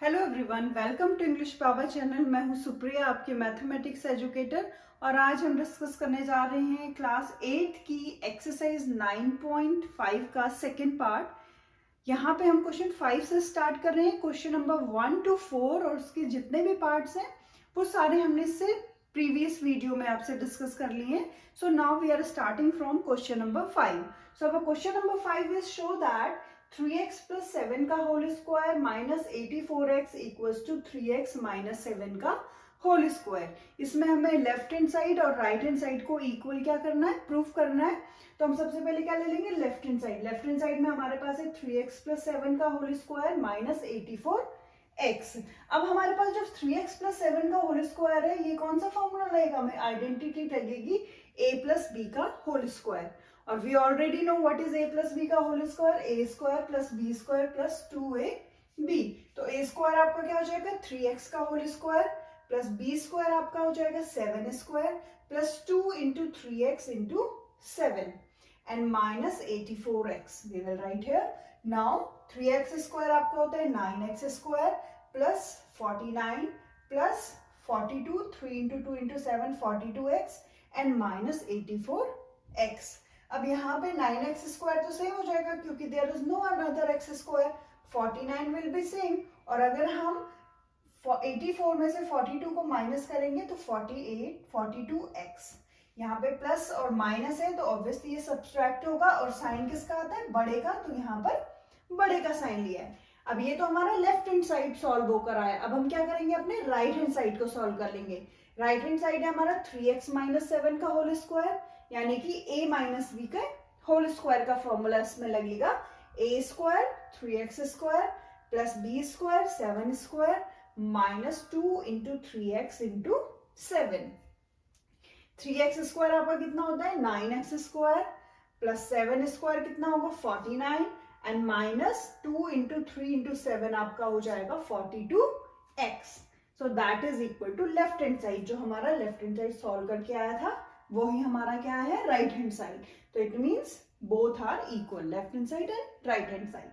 Hello everyone, welcome to English power channel. मैं हूं सुप्रिया, आपकी मैथमेटिक्स एजुकेटर। और आज हम डिस्कस करने जा रहे हैं क्लास 8 की एक्सरसाइज 9.5 का सेकंड पार्ट। यहाँ पे हम क्वेश्चन 5 से स्टार्ट कर रहे हैं। क्वेश्चन नंबर 1 to 4 और उसके जितने भी पार्ट्स हैं वो सारे हमने इससे प्रीवियस वीडियो में आपसे डिस्कस कर लिए हैं। So now we are starting from question number 5। So अब question number 5 is show that 3x plus 7 का whole square minus 84x equals to 3x minus 7 का होल स्क्वायर। इसमें हमें लेफ्ट हैंड साइड और राइट हैंड साइड को equal क्या करना है, प्रूफ करना है। तो हम सबसे पहले क्या ले लेंगे, left hand side. Left hand side में हमारे पास है 3x plus 7 का होल स्क्वायर माइनस 84x। अब हमारे पास जो 3x plus 7 का होल स्क्वायर है, ये कौन सा फॉर्मूला लगेगा, हमें आइडेंटिटी लगेगी a plus b का होल स्क्वायर। और we already know what is a plus B का whole square, a square plus B square plus 2ab। तो a स्क्वायर आपका क्या हो जाएगा 3x का whole square plus b square आपका हो जाएगा 7 square plus 2 into 3x into 7 and minus 84x। We will write here now 3x square आपका होता है 9x square plus 49 plus 42, 3 into 2 into 7 42x and minus 84x। अब यहाँ पे 9x स्क्वायर तो सेम हो जाएगा क्योंकि there is no another x square. 49 will be same. और अगर हम 84 में से 42 को माइनस करेंगे तो 48, 42x। यहाँ पे प्लस और माइनस है तो ऑब्वियसली ये सब्सट्रैक्ट होगा और साइन किसका आता है, बड़े का। तो यहाँ पर बड़े का साइन लिया है। अब ये तो हमारा लेफ्ट हैंड साइड सॉल्व होकर आया। अब हम क्या करेंगे, अपने राइट हैंड साइड को सॉल्व कर लेंगे। राइट हैंड साइड है हमारा 3x माइनस 7 का होल स्क्वायर, यानी कि a माइनस बी का होल स्क्वायर का फॉर्मूला इसमें लगेगा a square 3x square plus B square 7 square minus 2 into 3x into 7। 3x square आपका कितना होता है 9x स्क्वायर प्लस 7 स्क्वायर कितना होगा 49 एंड माइनस 2 इंटू 3 इंटू 7 आपका हो जाएगा 42x। So that is equal to left hand side. जो हमारा लेफ्ट हैंड साइड सॉल्व करके आया था वही हमारा क्या है, राइट हैंड साइड। तो it means both are equal, left hand side and right hand side.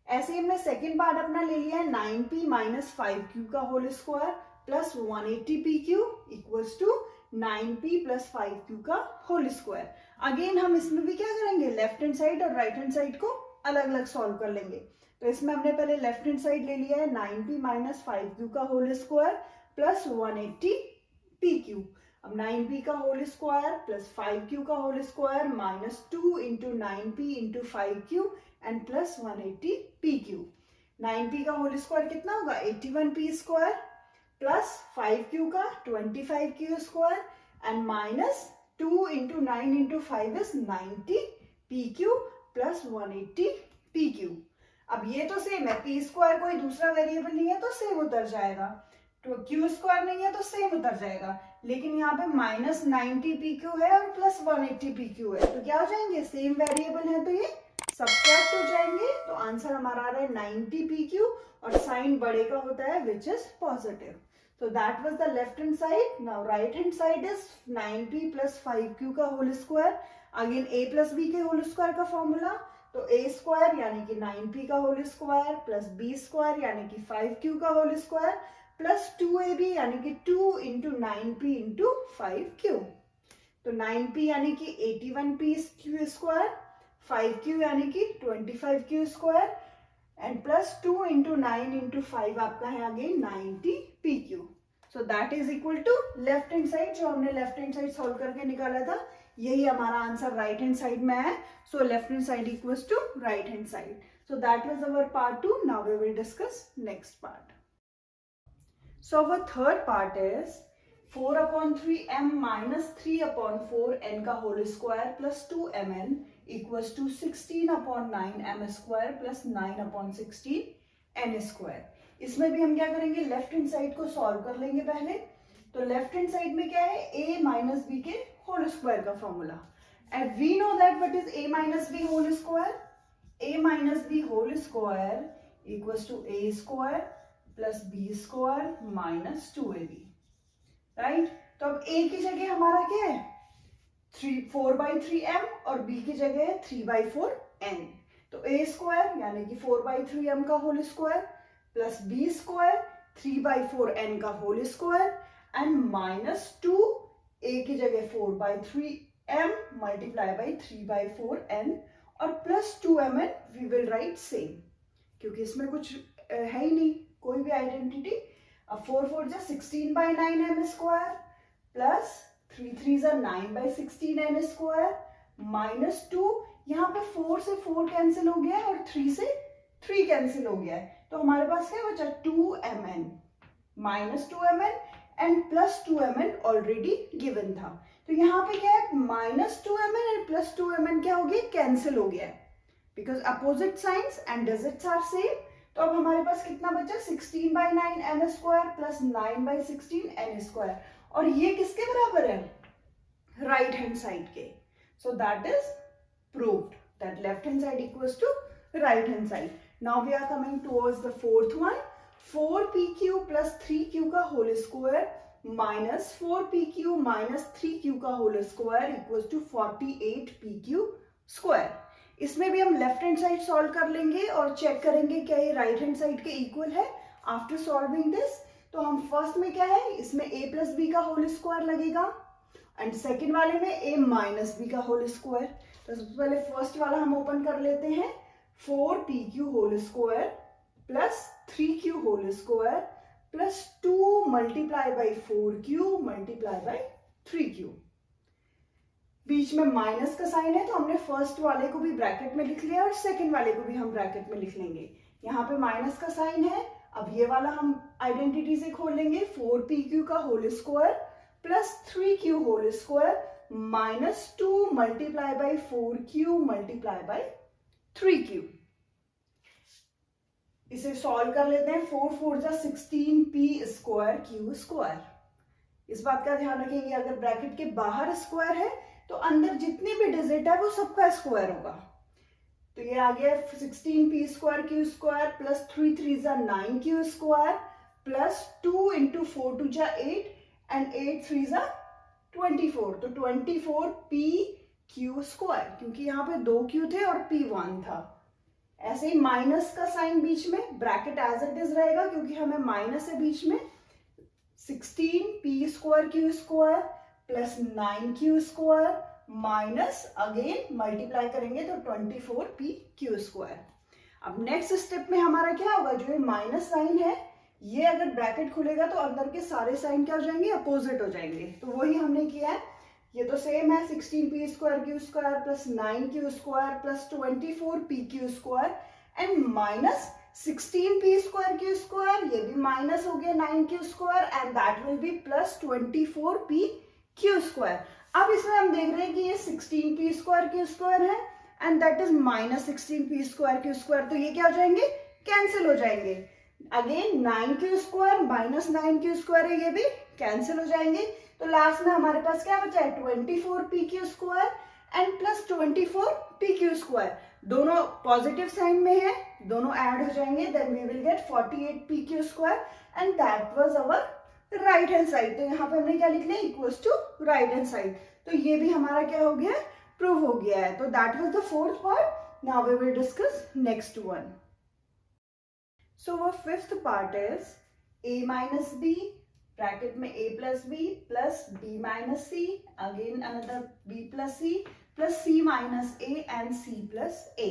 ऐसे ही हमने सेकेंड पार्ट अपना ले लिया है 9p माइनस 5q का whole square plus 180pq equals to 9p plus 5q का होल स्क्वायर। अगेन हम इसमें भी क्या करेंगे, लेफ्ट हैंड साइड और राइट हैंड साइड को अलग अलग सॉल्व कर लेंगे। तो इसमें हमने पहले लेफ्ट हैंड साइड ले लिया है 9p माइनस 5q का होल स्क्वायर प्लस 180pq। अब 9p का होल स्क्वायर प्लस 5q का whole square minus 2 into 9p into 5q and plus 180pq। 9p का होल स्क्वायर कितना होगा 81p स्क्वायर प्लस 5q का 25q square and minus 2 into 9 into 5 is 90pq plus 180pq। अब ये तो same है, p square कोई दूसरा वेरिएबल नहीं है तो सेम उतर जाएगा, तो q स्क्वायर नहीं है तो सेम उतर जाएगा। लेकिन यहाँ पे माइनस 90pq है और प्लस 180pq है, तो क्या हो जाएंगे, सेम वेरिएबल है तो ये सब्ट्रैक्ट हो जाएंगे। तो आंसर हमारा आ रहा है 90pq और साइन बड़े का होता है which is positive. So that was the left hand side. Now right hand side is 9p plus 5q का whole square. Again a plus b के होल स्क्वायर का फॉर्मूला, तो a स्क्वायर यानी कि 9p का whole square plus b square यानी कि 5q का होल स्क्वायर प्लस 2ab यानी कि 2 इंटू 9p इंटू 5q। तो 9p यानी कि 81p स्क्वायर, 5q यानी कि 25q square and plus 2 into 9 into 5 आपका है again 90pq। So that is equal to left hand side. जो हमने लेफ्ट हैंड साइड सॉल्व करके निकाला था यही हमारा आंसर राइट हैंड साइड में है। So left hand side equals to right hand side. So that was our part 2। Now we will discuss next part. So our third part is 4/3m minus 3/4n का whole square plus 2mn equals to 16/9m square plus 9/16n square. इसमें भी हम क्या करेंगे, left hand side को solve कर लेंगे पहले। तो लेफ्ट हैंड साइड में क्या है, a माइनस बी के होल स्क्वायर का formula. And we know that what is a minus B whole square, a minus B whole square equals to a square plus b square minus 2ab। Right, तो अब a की जगह हमारा क्या है 4/3m और b की जगह है 3/4n। तो a स्क्वायर यानी कि 4/3m का whole square plus B square 3/4n का whole square and minus 2 A की जगह 4/3m मल्टीप्लाई बाई 3/4n और plus 2mn we will write same, क्योंकि इसमें कुछ है ही नहीं कोई भी आइडेंटिटी। अब 4 जा 16/9m स्क्वायर प्लस 3 जा 9/16n स्क्वायर माइनस 2, यहाँ पे 4 से 4 कैंसिल हो गया है और 3 से 3 कैंसिल हो गया है, तो हमारे पास क्या बचा 2mn minus 2mn and plus 2mn already given था। तो यहाँ पे क्या है minus 2mn and plus 2mn क्या हो गया कैंसिल हो गया है because opposite signs and digits are same. तो अब हमारे पास कितना बचा 16/9m square plus 9/16n square, और ये किसके बराबर है राइट हैंड साइड के। So that is proved that left hand side equals to right hand side. Now we are coming towards the fourth one. 4pq plus 3q का whole square minus 4pq minus 3q का whole square equals to 48pq square. इसमें भी हम left hand side solve कर लेंगे और check करेंगे क्या ये राइट हैंड साइड के इक्वल है। आफ्टर सॉल्विंग दिस तो हम फर्स्ट में क्या है इसमें a प्लस बी का होल स्क्वायर लगेगा एंड सेकेंड वाले में a माइनस बी का होल स्क्वायर। तो सबसे पहले फर्स्ट वाला हम ओपन कर लेते हैं 4pq whole square plus 3q whole square plus 2 multiply by 4q multiply by 3q। बीच में माइनस का साइन है तो हमने फर्स्ट वाले को भी ब्रैकेट में लिख लिया और सेकंड वाले को भी हम ब्रैकेट में लिख लेंगे। यहाँ पे माइनस का साइन है, अब ये वाला हम आइडेंटिटी से खोल लेंगे 4pq का whole square plus 3q whole square minus 2 multiply by 4q multiply by 3q। इसे सॉल्व कर लेते हैं 4 जा 16p स्क्वायर q स्क्वायर। इस बात का ध्यान रखेंगे अगर ब्रैकेट के बाहर स्क्वायर है तो अंदर जितनी भी डिजिट है वो सबका स्क्वायर होगा। तो ये आ गया 16p square q square plus 3 जा 9q स्क्वायर प्लस 2 इंटू 4 जा 8 एंड 8 3 जा 24, तो 24p q स्क्वायर, क्योंकि यहाँ पे 2 q थे और p 1 था। ऐसे ही माइनस का साइन बीच में ब्रैकेट एज इट इज रहेगा क्योंकि हमें माइनस है बीच में 16p square q square plus 9q square minus again multiply करेंगे तो 24p q स्क्वायर। अब नेक्स्ट स्टेप में हमारा क्या होगा जो ये माइनस साइन है ये अगर ब्रैकेट खुलेगा तो अंदर के सारे साइन क्या हो जाएंगे अपोजिट हो जाएंगे। तो वही हमने किया है, ये तो सेम है 16p square q square plus 9q square plus 24p q square and minus 16p square q square, ये भी माइनस हो गया 9q square and that will be plus 24p q square. अब इसमें हम देख रहे हैं कि ये 16p स्क्वायर q स्क्वायर है and that is minus 16p square q square, तो ये क्या हो जाएंगे कैंसिल हो जाएंगे। Again 9q square minus 9q square है ये भी कैंसिल हो जाएंगे। तो लास्ट में हमारे पास क्या बचा है 24p q square and plus 24p q square, दोनों पॉजिटिव साइन में है दोनों ऐड हो जाएंगे then we will get 48p q square and that was our right hand side. तो यहाँ पे हमने क्या लिख लिया equals to right hand side, तो ये भी हमारा क्या हो गया प्रूव हो गया है। तो that was the fourth part. Now we will discuss next one. So our fifth part is a minus b bracket में a plus b plus b minus c again another b plus c plus c minus a and c plus a।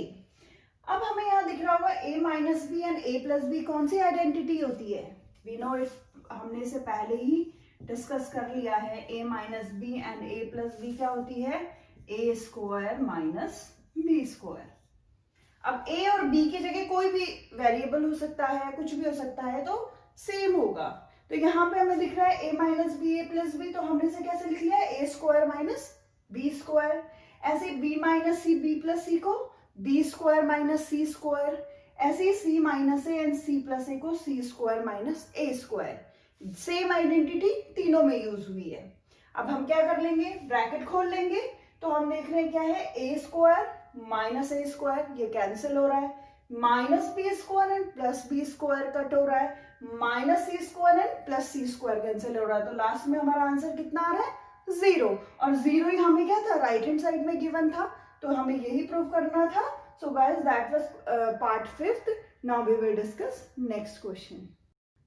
अब हमें यहाँ दिख रहा होगा a minus b and a plus b कौन सी identity होती है। We know if हमने इसे पहले ही डिस्कस कर लिया है a minus b and a plus b क्या होती है a square minus b square. अब a और b की जगह कोई भी वेरिएबल हो सकता है कुछ भी हो सकता है तो सेम होगा। तो यहाँ पे हमें दिख रहा है a minus B A plus b, तो हमने इसे कैसे लिख लिया है a square minus B square. ऐसे b minus c b plus c को b स्क्वायर माइनस सी स्क्वायर, ऐसे c minus a and c plus a को c स्क्वायर माइनस ए स्क्वायर। सेम आइडेंटिटी तीनों में यूज हुई है। अब हम क्या कर लेंगे ब्रैकेट खोल लेंगे, तो हम देख रहे हैं क्या है a square minus A square ये कैंसिल हो रहा है, minus B square and plus B square cut हो रहा है, minus C square and plus C square cancel हो रहा है। तो लास्ट में हमारा आंसर कितना आ रहा है 0, और 0 ही हमें क्या था राइट हैंड साइड में गिवन था तो हमें यही प्रूव करना था। सो guys that was part fifth. Now we will discuss next question.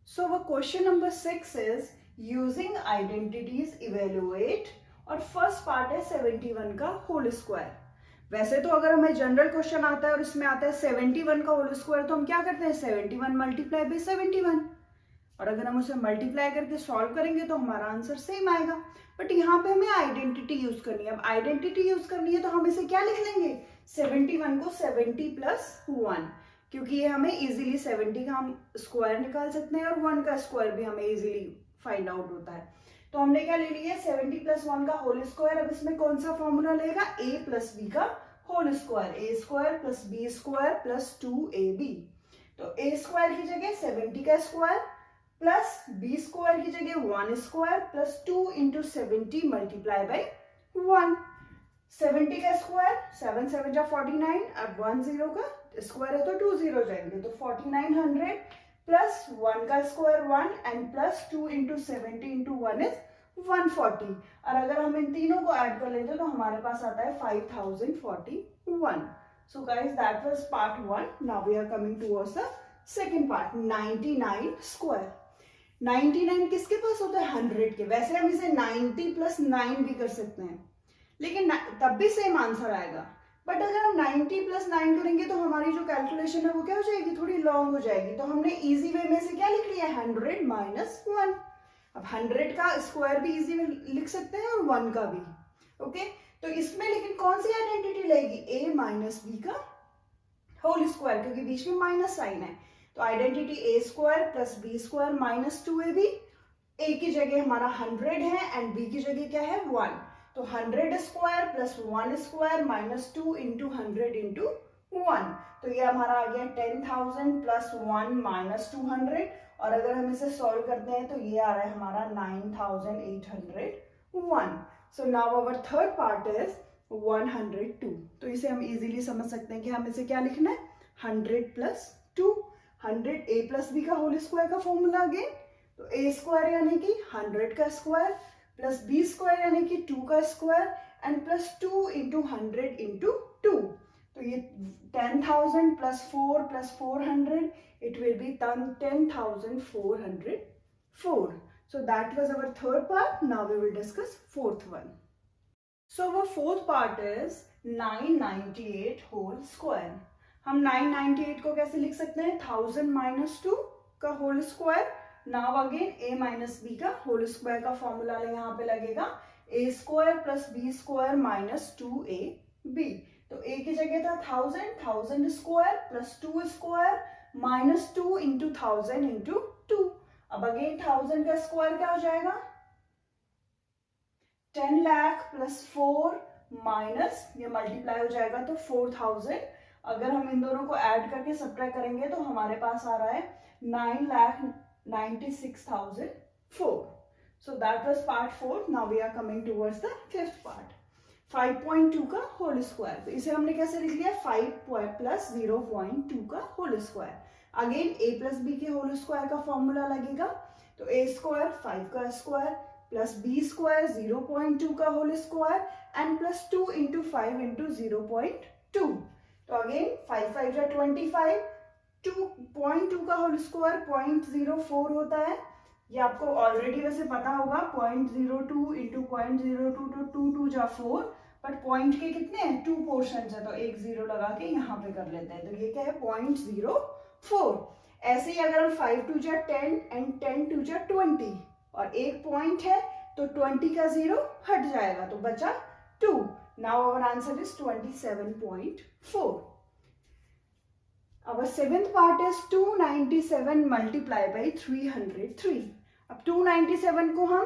So our question number 6 is using identities evaluate और फर्स्ट पार्ट है 71 का होल स्क्वायर। वैसे तो अगर हमें जनरल क्वेश्चन आता है और इसमें आता है 71 का होल स्क्वायर तो हम क्या करते हैं 71 मल्टीप्लाई बाई 71 और अगर हम उसे मल्टीप्लाई करके सॉल्व करेंगे तो हमारा आंसर सेम आएगा। बट यहाँ पे हमें आइडेंटिटी यूज करनी है। अब आइडेंटिटी यूज करनी है तो हम इसे क्या लिख लेंगे 71 को 70 प्लस 1 क्योंकि ये हमें इजीली 70 का हम स्क्वायर निकाल सकते हैं और 1 का स्क्वायर भी हमें इजीली फाइंड आउट होता है। तो हमने क्या ले लिया 70 प्लस 1 का होल स्क्वायर। अब इसमें कौन सा फॉर्मूला लेगा a प्लस बी का whole square a square plus B square plus 2ab। तो a स्क्वायर की जगह 70 का स्क्वायर प्लस बी स्क्वायर की जगह 1 square plus 2 into 70 multiply by 1। 70 का स्क्वायर 7 7 जा 49। अब 1 0 का स्क्वायर है तो 2 0 जाएंगे तो 4900 प्लस 1 का square 1 and plus 2 into 70 into 1 is 140। और अगर हम इन तीनों को ऐड कर लेते तो हमारे पास आता है 5041। So guys that was part 1। Now we are coming towards the second part 99 square. 99 किसके पास होता है 100 के। वैसे हम इसे 90 प्लस 9 भी कर सकते हैं लेकिन तब भी सेम आंसर आएगा। बट अगर हम 90 प्लस 9 करेंगे तो हमारी जो कैलकुलेशन है वो क्या हो जाएगी थोड़ी लॉन्ग हो जाएगी। तो हमने इजी वे में से क्या लिख लिया 100 माइनस 1। अब 100 का स्क्वायर भी इजी में लिख सकते हैं और 1 का भी। ओके तो इसमें लेकिन कौन सी आइडेंटिटी लगेगी a माइनस बी का होल स्क्वायर क्योंकि बीच में माइनस साइन है। तो identity a square plus B square minus 2ab। a की जगह हमारा 100 है एंड b की जगह क्या है 1। तो 100 square plus 1 square minus 2 into 100 into 1। तो ये हमारा आ गया 10,000 प्लस 1 माइनस 200 और अगर हम इसे सॉल्व करते हैं तो ये आ रहा है हमारा 9,801। So now our third part is 102। तो इसे हम इजीली समझ सकते हैं कि हम इसे क्या लिखना है 100 प्लस 2। 100 a प्लस बी का होल स्क्वायर का फॉर्मूला अगेन। तो a स्क्वायर यानी कि 100 का स्क्वायर प्लस बी स्क्वायर यानी कि 2 का square and plus 2 into 100 into 2। तो ये 10,000 plus 4 plus 400 it will be 10,404. So that was our third part. Now we will discuss fourth one. So our fourth part is 998 whole square. हम 998 को कैसे लिख सकते हैं 1000 माइनस 2 का whole square. Now again a minus B का whole square का formula यहाँ पे लगेगा a square plus B square minus 2ab। तो a की जगह था 1000 square plus 2 square minus 2 into 1000 into 2। अब अगेन 1000 का स्क्वायर क्या हो जाएगा 10 लाख प्लस 4 माइनस ये मल्टीप्लाई हो जाएगा तो 4000। अगर हम इन दोनों को ऐड करके सब्ट्रैक्ट करेंगे तो हमारे पास आ रहा है 9,96,004। So that was part 4। Now we are coming towards the fifth part 5.2 का होल स्क्वायर। तो इसे हमने कैसे लिख लिया 5 प्लस 0.2 का whole square. Again a plus B के होल स्क्वायर का फॉर्मूला लगेगा। तो a स्क्वायर 5 का स्क्वायर प्लस बी स्क्वायर 0.2 का whole square and plus 2 into 5 into 0.2। तो अगेन 5 5 जा 25 2.2 का होल स्क्वायर 0.04 होता है। ये आपको ऑलरेडी वैसे पता होगा 0.02 इंटू 0.02 तो 2 2 जा 4। बट पॉइंट के कितने हैं 2 पोर्शन है तो एक जीरो लगा के यहाँ पे कर लेते हैं। तो ये क्या है 0.04। ऐसे ही अगर हम 5 2 जा 10 एंड 10 2 जा 20 और एक पॉइंट है तो 20 का जीरो हट जाएगा तो बचा 2। Now our answer is 27.4। Our seventh part is 297 multiplied by 303. अब 297 को हम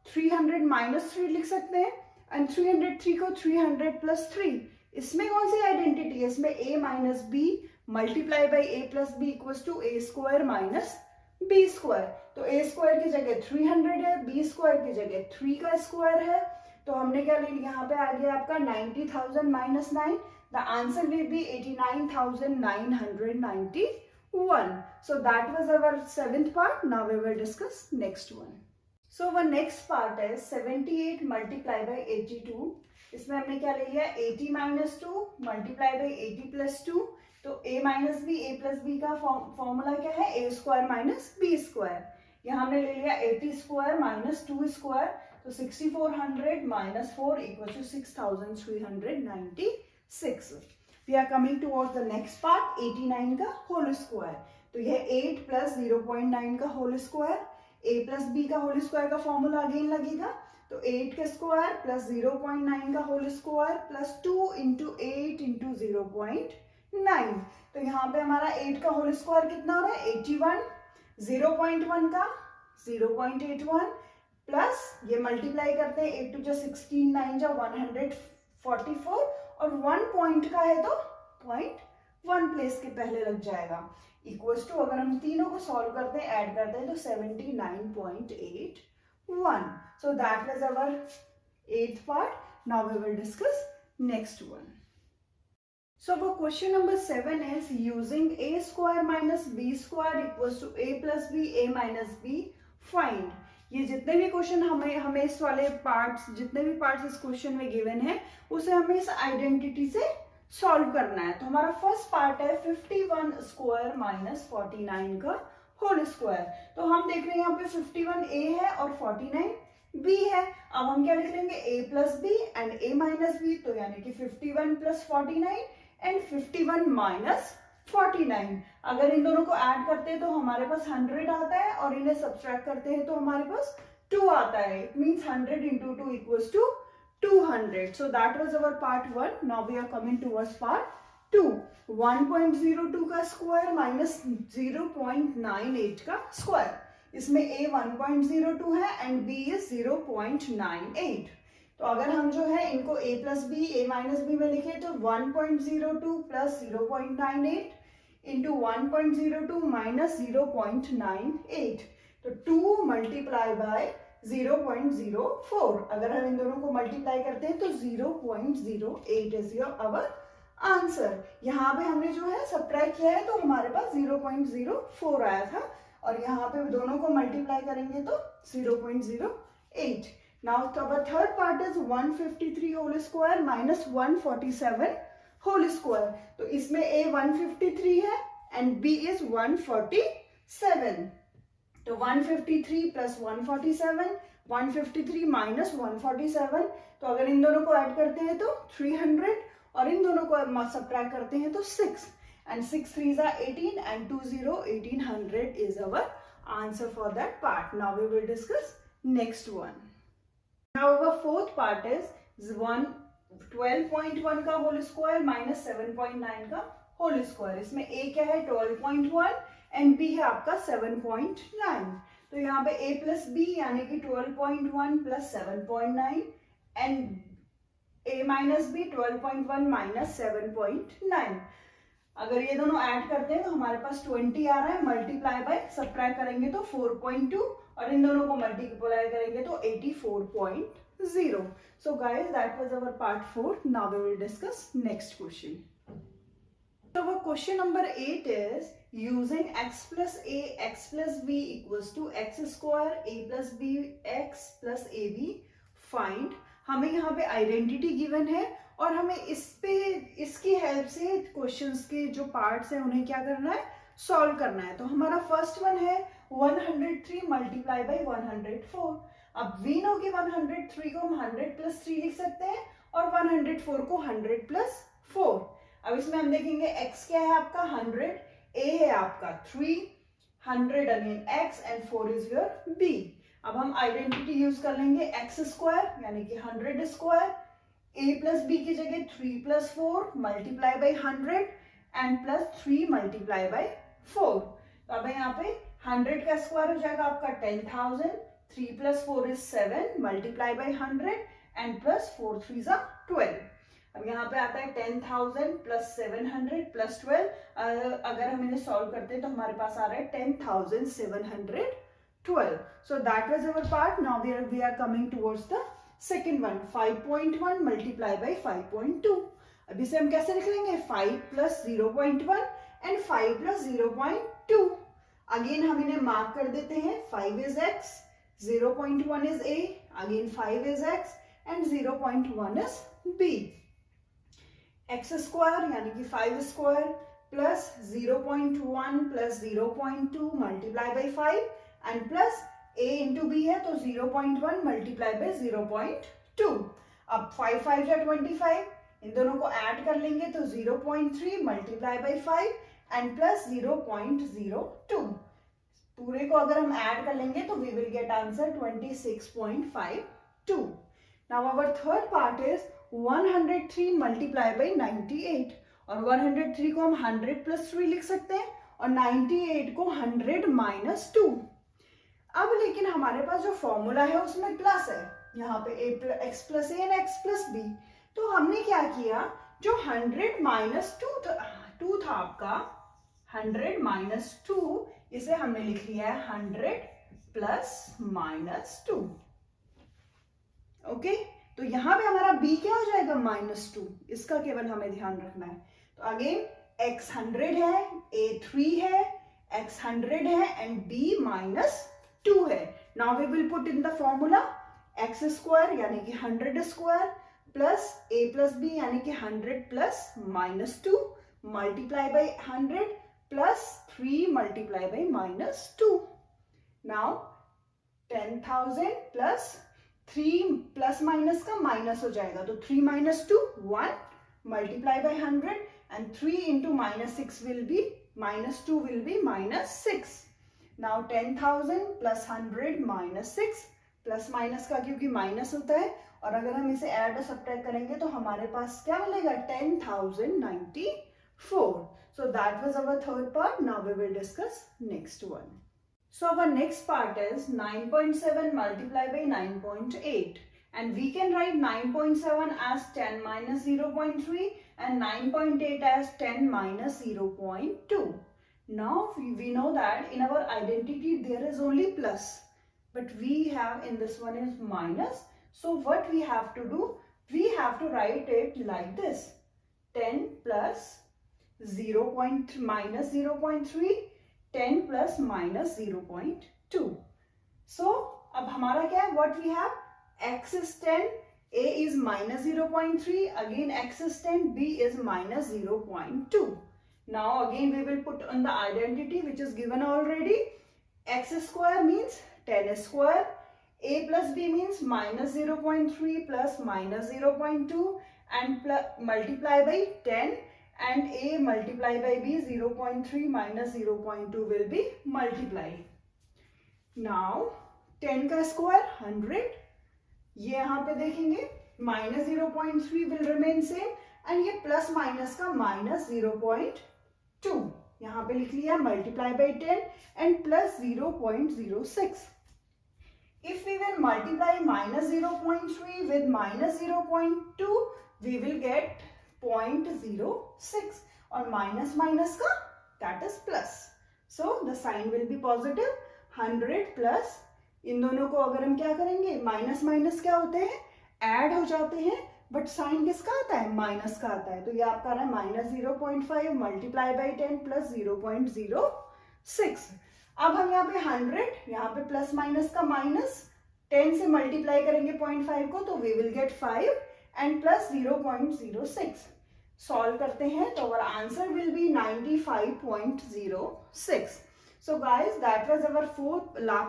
300 माइनस 3 लिख सकते हैं एंड 303 को 300 प्लस 3। इसमें कौन सी आइडेंटिटी है इसमें a minus B multiply by a plus B equals to a square minus b square. तो a स्क्वायर की जगह 300 है b स्क्वायर की जगह 3 का स्क्वायर है। तो हमने क्या ले लिया यहाँ पे आ गया आपका 90,000 minus 9। The answer will be 89,991. So that was our seventh part. Now we will discuss next one. So our next part is 78 multiplied by 82. इसमें हमने क्या ले लिया 80 minus 2 multiplied by 80 plus 2 तो a minus B, A plus B का formula क्या है, A square minus B square. यहाँ हमने ले लिया 80 स्क्वायर माइनस 2 स्क्वायर, तो 6400 minus 4 equal to 6396। We are coming towards the next part, 89 का होल स्क्वायर। तो यह 8 प्लस 0.9 का whole square, a plus B का होल स्क्वायर का फॉर्मूला अगेन लगेगा, तो 8 का स्क्वायर प्लस 0.9 का whole square plus 2 into 8 into 0.9। तो यहाँ पे हमारा 8 का होल स्क्वायर कितना हो रहा है, 81, 0.1 का 0.81 प्लस ये मल्टीप्लाई करते हैं, 8 टू जा 16, 9 जा 144 और 1 पॉइंट का है तो 0.1 प्लेस के पहले लग जाएगा, इक्वल्स टू अगर हम तीनों को सॉल्व करते हैं, ऐड करते हैं तो 79.81। So that was our 8th part. Now we will discuss next one. So for question number 7 is using a square minus b square equals to a plus b, a minus b, find. ये जितने भी question हमें इस वाले parts, जितने भी parts इस question में गिवन है, उसे हमें इस आइडेंटिटी से सॉल्व करना है। तो हमारा फर्स्ट पार्ट है 51 स्क्वायर माइनस 49 का होल स्क्वायर। तो हम देख रहे हैं यहाँ पे 51 a है और 49 b है। अब हम क्या लिख लेंगे, a plus B and a minus B, तो यानी कि 51 प्लस 49 एंड 51 माइनस 49। अगर इन दोनों को ऐड करते हैं तो हमारे पास 100 आता है और इन्हें सब्ट्रैक्ट करते हैं तो हमारे पास 2 आता है। It means 100 into 2 equals to 200. So that was our part 1. Now we are coming towards part 2. 1.02 का स्क्वायर माइनस 0.98 का स्क्वायर। इसमें a 1.02 है एंड b इज 0.98। तो अगर हम जो है इनको a plus B, a minus B में लिखे तो 1.02 प्लस 0.98 इंटू 1.02 माइनस 0.98, तो 2 मल्टीप्लाई बाय 0.04। अगर हम इन दोनों को मल्टीप्लाई करते हैं तो 0.08 इज योर अवर आंसर। यहाँ पे हमने जो है सब्ट्रैक्ट किया है तो हमारे पास 0.04 आया था और यहाँ पे दोनों को मल्टीप्लाई करेंगे तो 0.08। Now our third part is 153 whole square minus 147 whole square. तो इसमें a 153 है एंड b इज 147। तो 153 प्लस 147, 153 माइनस 147, तो अगर इन दोनों को ऐड करते हैं तो 300 और इन दोनों को सब्ट्रैक्ट करते हैं तो 6 and 6 3s are 18 and 2 0 1800 is our answer for that part. Now we will discuss next one. Now our fourth part is 12.1 का होल स्क्वायर माइनस 7.9 का होल स्क्वायर। इसमें a क्या है 12.1 एंड b है आपका 7.9। तो यहाँ पे a प्लस बी यानी कि 12.1 plus 7.9 and a minus B 12.1 minus 7.9। अगर ये दोनों ऐड करते हैं तो हमारे पास 20 आ रहा है, मल्टीप्लाई बाय सब्ट्रैक्ट करेंगे तो 4.2 और इन दोनों को मल्टीप्लाई करेंगे तो 84.0। So guys that was our part 4. Now we will discuss next question. So our question number 8 is using x plus a x plus b equals to x square a plus b x plus ab find. हमें यहाँ पे identity given है और हमें इसकी help से questions के जो पार्ट्स हैं उन्हें क्या करना है, सॉल्व करना है. तो हमारा फर्स्ट वन है 103 मल्टीप्लाई बाई 104. अब वी नो कि 103 को हम 100 प्लस 3 लिख सकते हैं और 104 को 100 प्लस 4. अब इसमें हम देखेंगे x क्या है आपका 100, a है आपका 3, 100 again x and 4 is your b. अब हम आइडेंटिटी यूज कर लेंगे x स्क्वायर यानी कि 100 स्क्वायर, a प्लस b की जगह 3 plus 4 multiply by 100 and plus 3 multiply by 4. तो अब यहाँ पे 100 का स्क्वायर हो जाएगा आपका 10,000, 3 plus 4 is 7 multiply by 100 and plus 4 3 जा 12. अब यहाँ पे आता है 10,000 प्लस 700 प्लस 12. अगर हम इन्हें सॉल्व करते हैं तो हमारे पास आ रहा है 10,712. So that was our part. Now we are coming towards the second one. 5.1 multiply by 5.2. अब इसे हम कैसे लिख लेंगे 5 प्लस 0.1 एंड 5 प्लस 0.2. अगेन हम इन्हें मार्क कर देते हैं. 5 is x, 0.1 is a, again 5 is x and 0.1 is b. x square यानी कि 5 square plus 0.1 plus 0.2 multiply by 5 and plus a into b है तो 0.1 multiply by 0.2. अब 5 5 या 25, इन दोनों को ऐड कर लेंगे तो 0.3 multiply by 5 and plus 0.02. पूरे को अगर हम ऐड कर लेंगे तो we will get answer 26.52. Now our third part is 103 multiply by 98. और 103 को हम 100 plus 3 लिख सकते हैं और 98 को 100 minus 2. अब लेकिन हमारे पास जो फॉर्मूला है उसमें प्लस है, यहाँ पे x plus a and x plus b. तो हमने क्या किया, जो 100 minus 2 था आपका, 100 minus 2, इसे हमने लिख लिया है 100 plus minus 2. ओके, तो यहाँ पे हमारा b क्या हो जाएगा, -2. इसका केवल हमें ध्यान रखना है. तो अगेन x 100 है, a 3 है, x 100 है एंड b -2 है. Now we will put in the formula x square यानी कि 100 square plus a plus b यानी कि 100 plus -2 multiply by 100 plus 3 multiply by -2. Now 10,000 plus 3 plus minus का माइनस हो जाएगा तो 3 minus 2 1 multiply by 100 and 3 into -6 will be -2 will be -6. Now 10,000 plus 100 minus 6 plus minus का क्योंकि माइनस होता है और अगर हम इसे ऐड और सब्ट्रैक्ट करेंगे तो हमारे पास क्या मिलेगा 10,094. So that was our third part. Now we will discuss next one. So our next part is 9.7 multiplied by 9.8 and we can write 9.7 as 10 minus 0.3 and 9.8 as 10 minus 0.2. Now we know that in our identity there is only plus, but we have in this one is minus. So what we have to do, we have to write it like this, 10 plus 0.3 10 plus minus 0.2. So अब हमारा क्या है, what we have, x is 10, a is minus 0.3, again x is 10, b is minus 0.2. Now again we will put on the identity which is given already. X square means 10 square, a plus b means minus 0.3 plus minus 0.2 and multiply by 10. And a multiply by b 0.3 minus 0.2 will be multiplied. Now 10 का square 100, ये यहाँ पे देखेंगे minus 0.3 will remain same and ये plus minus का minus 0.2 यहाँ पे लिख लिया multiply by 10 and plus 0.06. If we will multiply minus 0.3 with minus 0.2 we will get 0.06 और माइनस माइनस का that is plus. So the sign will be positive. 100 plus इन दोनों को अगर हम क्या करेंगे, माइनस माइनस क्या होते हैं, ऐड हो जाते हैं, बट साइन किसका आता है, माइनस का आता है. तो ये आपका रहा माइनस 0.5 मल्टीप्लाई बाई 10 प्लस 0.06. अब हम यहाँ पे 100, यहाँ पे प्लस माइनस का माइनस 10 से मल्टीप्लाई करेंगे 0.5 को तो we will get 5 and plus 0.06. Solve करते हैं तो our answer will be 95.06. So guys, that was our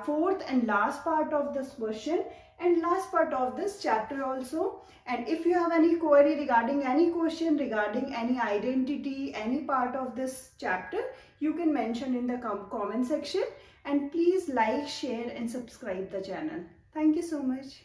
fourth and last part of this question and last part of this chapter also. And if you have any query regarding any question regarding any identity, any part of this chapter, you can mention in the comment section. And please like, share and subscribe the channel. Thank you so much.